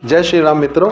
जय श्री राम मित्रों।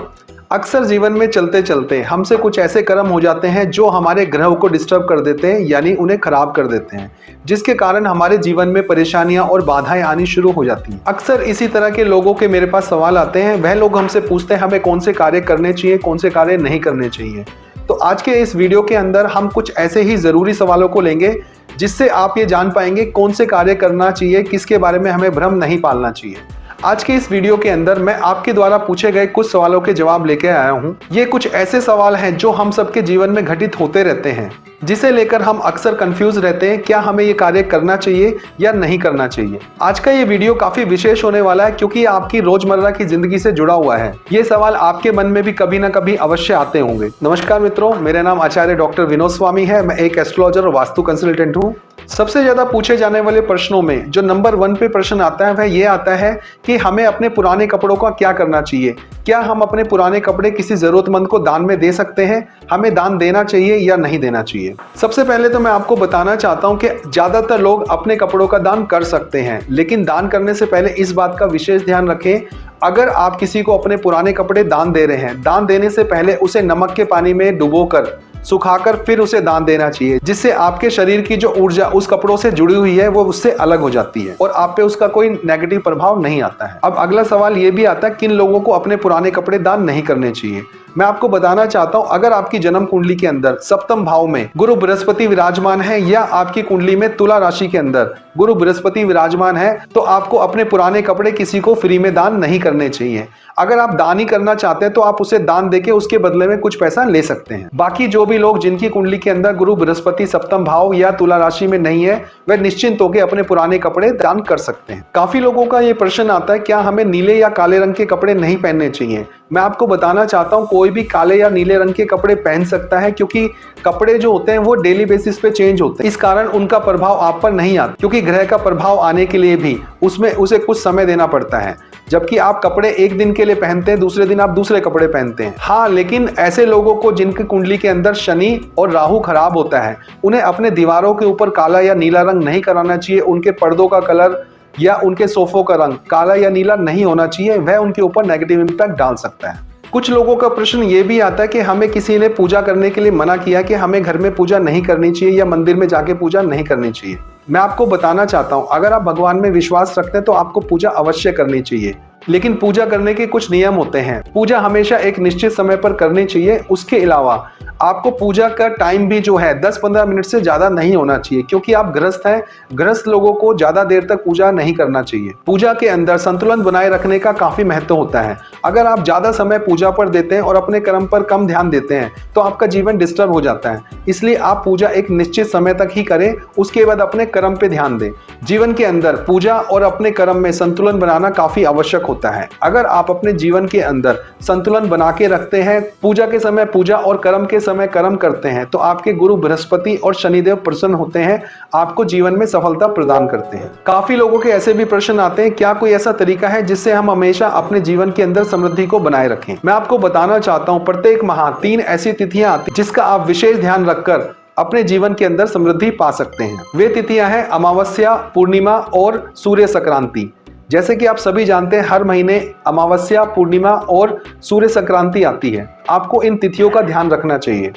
अक्सर जीवन में चलते चलते हमसे कुछ ऐसे कर्म हो जाते हैं जो हमारे ग्रह को डिस्टर्ब कर देते हैं, यानी उन्हें खराब कर देते हैं, जिसके कारण हमारे जीवन में परेशानियां और बाधाएं आनी शुरू हो जाती हैं। अक्सर इसी तरह के लोगों के मेरे पास सवाल आते हैं। वह लोग हमसे पूछते हैं हमें कौन से कार्य करने चाहिए, कौन से कार्य नहीं करने चाहिए। तो आज के इस वीडियो के अंदर हम कुछ ऐसे ही ज़रूरी सवालों को लेंगे जिससे आप ये जान पाएंगे कौन से कार्य करना चाहिए, किसके बारे में हमें भ्रम नहीं पालना चाहिए। आज के इस वीडियो के अंदर मैं आपके द्वारा पूछे गए कुछ सवालों के जवाब लेकर आया हूं। ये कुछ ऐसे सवाल हैं जो हम सबके जीवन में घटित होते रहते हैं, जिसे लेकर हम अक्सर कंफ्यूज रहते हैं क्या हमें ये कार्य करना चाहिए या नहीं करना चाहिए। आज का ये वीडियो काफी विशेष होने वाला है क्योंकि ये आपकी रोजमर्रा की जिंदगी से जुड़ा हुआ है। ये सवाल आपके मन में भी कभी ना कभी अवश्य आते होंगे। नमस्कार मित्रों, मेरा नाम आचार्य डॉक्टर विनोद स्वामी है। मैं एक एस्ट्रोलॉजर और वास्तु कंसल्टेंट हूँ। सबसे ज्यादा पूछे जाने वाले प्रश्नों में जो नंबर 1 पे प्रश्न आता है वह ये आता है कि हमें अपने पुराने कपड़ों का क्या करना चाहिए। क्या हम अपने पुराने कपड़े किसी जरूरतमंद को दान में दे सकते हैं? हमें दान देना चाहिए या नहीं देना चाहिए? सबसे पहले तो मैं आपको बताना चाहता हूं कि ज्यादातर लोग अपने कपड़ों का दान कर सकते हैं, लेकिन दान करने से पहले इस बात का विशेष ध्यान रखें। अगर आप किसी को अपने पुराने कपड़े दान दे रहे हैं, दान देने से पहले उसे नमक के पानी में डुबोकर सुखाकर फिर उसे दान देना चाहिए, जिससे आपके शरीर की जो ऊर्जा उस कपड़ों से जुड़ी हुई है वो उससे अलग हो जाती है और आप पे उसका कोई नेगेटिव प्रभाव नहीं आता है। अब अगला सवाल ये भी आता है किन लोगों को अपने पुराने कपड़े दान नहीं करने चाहिए। मैं आपको बताना चाहता हूं, अगर आपकी जन्म कुंडली के अंदर सप्तम भाव में गुरु बृहस्पति विराजमान है या आपकी कुंडली में तुला राशि के अंदर गुरु बृहस्पति विराजमान है, तो आपको अपने पुराने कपड़े किसी को फ्री में दान नहीं करने चाहिए। अगर आप दान ही करना चाहते हैं तो आप उसे दान देके उसके बदले में कुछ पैसा ले सकते हैं। बाकी जो भी लोग जिनकी कुंडली के अंदर गुरु बृहस्पति सप्तम भाव या तुला राशि में नहीं है, वह निश्चिंत होकर अपने पुराने कपड़े दान कर सकते हैं। काफी लोगों का ये प्रश्न आता है क्या हमें नीले या काले रंग के कपड़े नहीं पहनने चाहिए। मैं आपको बताना चाहता हूँ कोई भी काले या नीले रंग के कपड़े पहन सकता है, क्योंकि कपड़े जो होते हैं वो डेली बेसिस पे चेंज होते हैं। इस कारण उनका प्रभाव आप पर नहीं आता, क्योंकि ग्रह का प्रभाव आने के लिए भी उसमें उसे कुछ समय देना पड़ता है। जबकि आप कपड़े एक दिन के लिए पहनते हैं, दूसरे दिन आप दूसरे कपड़े पहनते हैं। हाँ, लेकिन ऐसे लोगों को जिनकी कुंडली के अंदर शनि और राहु खराब होता है, उन्हें अपने दीवारों के ऊपर काला या नीला रंग नहीं कराना चाहिए। उनके पर्दों का कलर या उनके सोफों का रंग काला या नीला नहीं होना चाहिए, वह उनके ऊपर नेगेटिव इंपैक्ट डाल सकता है। कुछ लोगों का प्रश्न ये भी आता है कि हमें किसी ने पूजा करने के लिए मना किया कि हमें घर में पूजा नहीं करनी चाहिए या मंदिर में जाके पूजा नहीं करनी चाहिए। मैं आपको बताना चाहता हूं, अगर आप भगवान में विश्वास रखते हैं तो आपको पूजा अवश्य करनी चाहिए, लेकिन पूजा करने के कुछ नियम होते हैं। पूजा हमेशा एक निश्चित समय पर करनी चाहिए। उसके अलावा आपको पूजा का टाइम भी जो है 10-15 मिनट से ज्यादा नहीं होना चाहिए, क्योंकि आप गृहस्थ हैं। गृहस्थ लोगों को ज्यादा देर तक पूजा नहीं करना चाहिए। पूजा के अंदर संतुलन बनाए रखने का काफी महत्व होता है। अगर आप ज्यादा समय पूजा पर देते हैं और अपने कर्म पर कम ध्यान देते हैं तो आपका जीवन डिस्टर्ब हो जाता है। इसलिए आप पूजा एक निश्चित समय तक ही करें, उसके बाद अपने कर्म पे ध्यान दें। जीवन के अंदर पूजा और अपने कर्म में संतुलन बनाना काफी आवश्यक होता है। अगर आप अपने जीवन के अंदर संतुलन बना के रखते हैं, पूजा के समय पूजा और कर्म के समय कर्म करते हैं, तो आपके गुरु बृहस्पति और शनिदेव प्रसन्न होते हैं, आपको जीवन में सफलता प्रदान करते हैं। काफी लोगों के ऐसे भी प्रश्न आते हैं क्या कोई ऐसा तरीका है जिससे हम हमेशा अपने जीवन के अंदर समृद्धि को बनाए रखें। मैं आपको बताना चाहता हूं, प्रत्येक माह 3 ऐसी तिथियां आती जिसका आप विशेष ध्यान रखकर अपने जीवन के अंदर समृद्धि पा सकते हैं। वे तिथियां हैं अमावस्या, पूर्णिमा और सूर्य संक्रांति। जैसे कि आप सभी जानते हैं हर महीने अमावस्या, पूर्णिमा और सूर्य संक्रांति आती है। आपको इन तिथियों का ध्यान रखना चाहिए।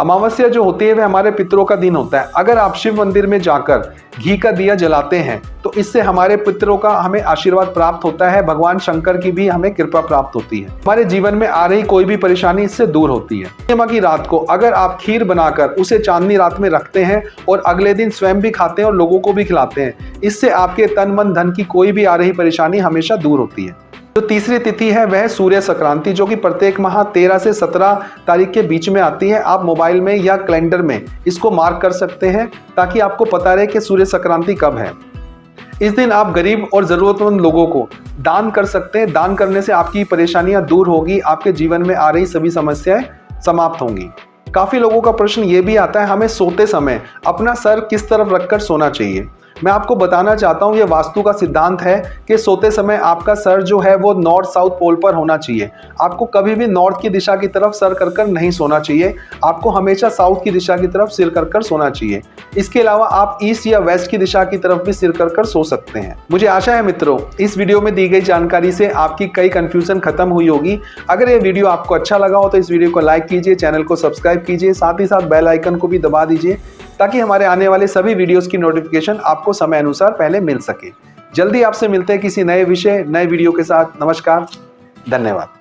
अमावस्या जो होती है वह हमारे पितरों का दिन होता है। अगर आप शिव मंदिर में जाकर घी का दिया जलाते हैं तो इससे हमारे पितरों का हमें आशीर्वाद प्राप्त होता है। भगवान शंकर की भी हमें कृपा प्राप्त होती है। हमारे जीवन में आ रही कोई भी परेशानी इससे दूर होती है। पूर्णिमा की रात को अगर आप खीर बनाकर उसे चांदनी रात में रखते हैं और अगले दिन स्वयं भी खाते हैं और लोगों को भी खिलाते हैं, इससे आपके तन मन धन की कोई भी आ रही परेशानी हमेशा दूर होती है। जो तीसरी तिथि है वह सूर्य संक्रांति, जो कि प्रत्येक माह 13 से 17 तारीख के बीच में आती है। आप मोबाइल में या कैलेंडर में इसको मार्क कर सकते हैं ताकि आपको पता रहे कि सूर्य संक्रांति कब है। इस दिन आप गरीब और जरूरतमंद लोगों को दान कर सकते हैं। दान करने से आपकी परेशानियां दूर होगी, आपके जीवन में आ रही सभी समस्याएं समाप्त होंगी। काफी लोगों का प्रश्न ये भी आता है हमें सोते समय अपना सर किस तरफ रखकर सोना चाहिए। मैं आपको बताना चाहता हूँ, ये वास्तु का सिद्धांत है कि सोते समय आपका सर जो है वो नॉर्थ साउथ पोल पर होना चाहिए। आपको कभी भी नॉर्थ की दिशा की तरफ सर कर नहीं सोना चाहिए, आपको हमेशा साउथ की दिशा की तरफ सिर कर सोना चाहिए। इसके अलावा आप ईस्ट या वेस्ट की दिशा की तरफ भी सिर कर सो सकते हैं। मुझे आशा है मित्रों, इस वीडियो में दी गई जानकारी से आपकी कई कंफ्यूजन खत्म हुई होगी। अगर ये वीडियो आपको अच्छा लगा हो तो इस वीडियो को लाइक कीजिए, चैनल को सब्सक्राइब कीजिए, साथ ही साथ बेल आइकन को भी दबा दीजिए ताकि हमारे आने वाले सभी वीडियोस की नोटिफिकेशन आपको समय अनुसार पहले मिल सके। जल्दी आपसे मिलते हैं किसी नए विषय, नए वीडियो के साथ। नमस्कार, धन्यवाद।